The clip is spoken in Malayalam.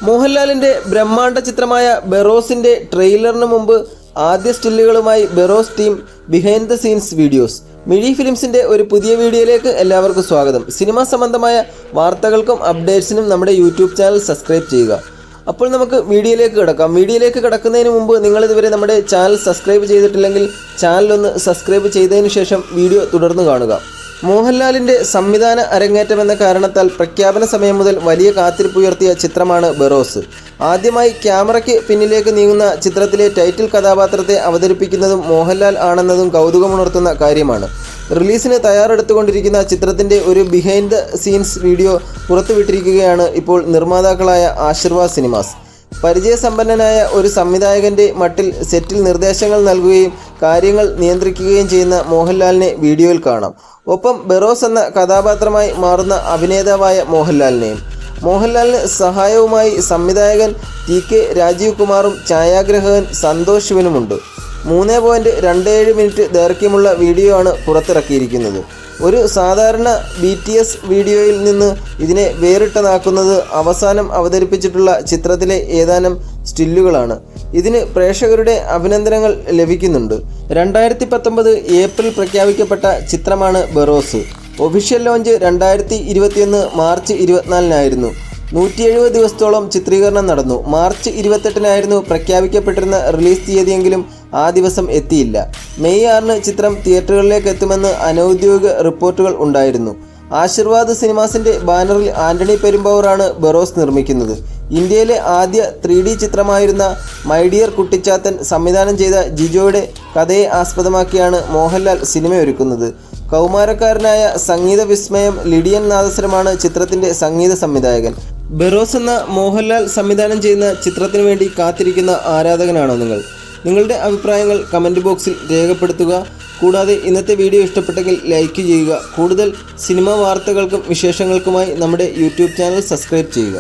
മോഹൻലാലിൻ്റെ ബ്രഹ്മാണ്ഡ ചിത്രമായ ബെറോസിൻ്റെ ട്രെയിലറിന് മുമ്പ് ആദ്യ സ്റ്റില്ലുകളുമായി Barroz team behind the scenes videos. Mizhi ഫിലിംസിൻ്റെ ഒരു പുതിയ വീഡിയോയിലേക്ക് എല്ലാവർക്കും സ്വാഗതം. സിനിമാ സംബന്ധമായ വാർത്തകൾക്കും അപ്ഡേറ്റ്സിനും നമ്മുടെ യൂട്യൂബ് ചാനൽ സബ്സ്ക്രൈബ് ചെയ്യുക. അപ്പോൾ നമുക്ക് വീഡിയോയിലേക്ക് കിടക്കാം. വീഡിയോയിലേക്ക് കിടക്കുന്നതിന് മുമ്പ് നിങ്ങളിതുവരെ നമ്മുടെ ചാനൽ സബ്സ്ക്രൈബ് ചെയ്തിട്ടില്ലെങ്കിൽ ചാനലൊന്ന് സബ്സ്ക്രൈബ് ചെയ്തതിന് ശേഷം വീഡിയോ തുടർന്ന് കാണുക. മോഹൻലാലിൻ്റെ സംവിധാന അരങ്ങേറ്റം എന്ന കാരണത്താൽ പ്രഖ്യാപന സമയം മുതൽ വലിയ കാത്തിരിപ്പുയർത്തിയ ചിത്രമാണ് ബെറോസ്. ആദ്യമായി ക്യാമറയ്ക്ക് പിന്നിലേക്ക് നീങ്ങുന്ന ചിത്രത്തിലെ ടൈറ്റിൽ കഥാപാത്രത്തെ അവതരിപ്പിക്കുന്നതും മോഹൻലാൽ ആണെന്നതും കൗതുകമുണർത്തുന്ന കാര്യമാണ്. റിലീസിന് തയ്യാറെടുത്തുകൊണ്ടിരിക്കുന്ന ചിത്രത്തിൻ്റെ ഒരു ബിഹൈൻഡ് ദ സീൻസ് വീഡിയോ പുറത്തുവിട്ടിരിക്കുകയാണ് ഇപ്പോൾ നിർമ്മാതാക്കളായ ആശീർവാദ് സിനിമാസ്. പരിചയസമ്പന്നനായ ഒരു സംവിധായകൻ്റെ മട്ടിൽ സെറ്റിൽ നിർദ്ദേശങ്ങൾ നൽകുകയും കാര്യങ്ങൾ നിയന്ത്രിക്കുകയും ചെയ്യുന്ന മോഹൻലാലിനെ വീഡിയോയിൽ കാണാം. ഒപ്പം ബെറോസ് എന്ന കഥാപാത്രമായി മാറുന്ന അഭിനേതാവായ മോഹൻലാലിന് സഹായവുമായി സംവിധായകൻ TK രാജീവ് കുമാറും ഛായാഗ്രാഹകൻ സന്തോഷ് ശിവനുമുണ്ട്. 3.27 മിനിറ്റ് ദൈർഘ്യമുള്ള വീഡിയോ ആണ് പുറത്തിറക്കിയിരിക്കുന്നത്. ഒരു സാധാരണ BTS വീഡിയോയിൽ നിന്ന് ഇതിനെ വേറിട്ടതാക്കുന്നത് അവസാനം അവതരിപ്പിച്ചിട്ടുള്ള ചിത്രത്തിലെ ഏതാനും സ്റ്റില്ലുകളാണ്. ഇതിന് പ്രേക്ഷകരുടെ അഭിനന്ദനങ്ങൾ ലഭിക്കുന്നുണ്ട്. 2019 ഏപ്രിൽ പ്രഖ്യാപിക്കപ്പെട്ട ചിത്രമാണ് ബെറോസ്. ഒഫീഷ്യൽ ലോഞ്ച് 2021 മാർച്ച് 24-നായിരുന്നു. 170 ദിവസത്തോളം ചിത്രീകരണം നടന്നു. മാർച്ച് 28-നായിരുന്നു പ്രഖ്യാപിക്കപ്പെട്ടിരുന്ന റിലീസ് തീയതിയെങ്കിലും ആ ദിവസം എത്തിയില്ല. മെയ് 6-ന് ചിത്രം തിയേറ്ററുകളിലേക്ക് എത്തുമെന്ന് അനൗദ്യോഗിക റിപ്പോർട്ടുകൾ ഉണ്ടായിരുന്നു. ആശീർവാദ് സിനിമാസിൻ്റെ ബാനറിൽ ആന്റണി പെരുമ്പാവൂറാണ് ബെറോസ് നിർമ്മിക്കുന്നത്. ഇന്ത്യയിലെ ആദ്യ 3D ചിത്രമായിരുന്ന മൈ ഡിയർ കുട്ടിച്ചാത്തൻ സംവിധാനം ചെയ്ത ജിജോയുടെ കഥയെ ആസ്പദമാക്കിയാണ് മോഹൻലാൽ സിനിമയൊരുക്കുന്നത്. കൗമാരക്കാരനായ സംഗീത വിസ്മയം ലിഡിയൻ നാദസ്വരമാണ് ചിത്രത്തിൻ്റെ സംഗീത സംവിധായകൻ. ബെറോസ് എന്ന മോഹൻലാൽ സംവിധാനം ചെയ്യുന്ന ചിത്രത്തിനു വേണ്ടി കാത്തിരിക്കുന്ന ആരാധകനാണോ നിങ്ങൾ? നിങ്ങളുടെ അഭിപ്രായങ്ങൾ കമൻറ്റ് ബോക്സിൽ രേഖപ്പെടുത്തുക. കൂടാതെ ഇന്നത്തെ വീഡിയോ ഇഷ്ടപ്പെട്ടെങ്കിൽ ലൈക്ക് ചെയ്യുക. കൂടുതൽ സിനിമാ വാർത്തകൾക്കും വിശേഷങ്ങൾക്കുമായി നമ്മുടെ യൂട്യൂബ് ചാനൽ സബ്സ്ക്രൈബ് ചെയ്യുക.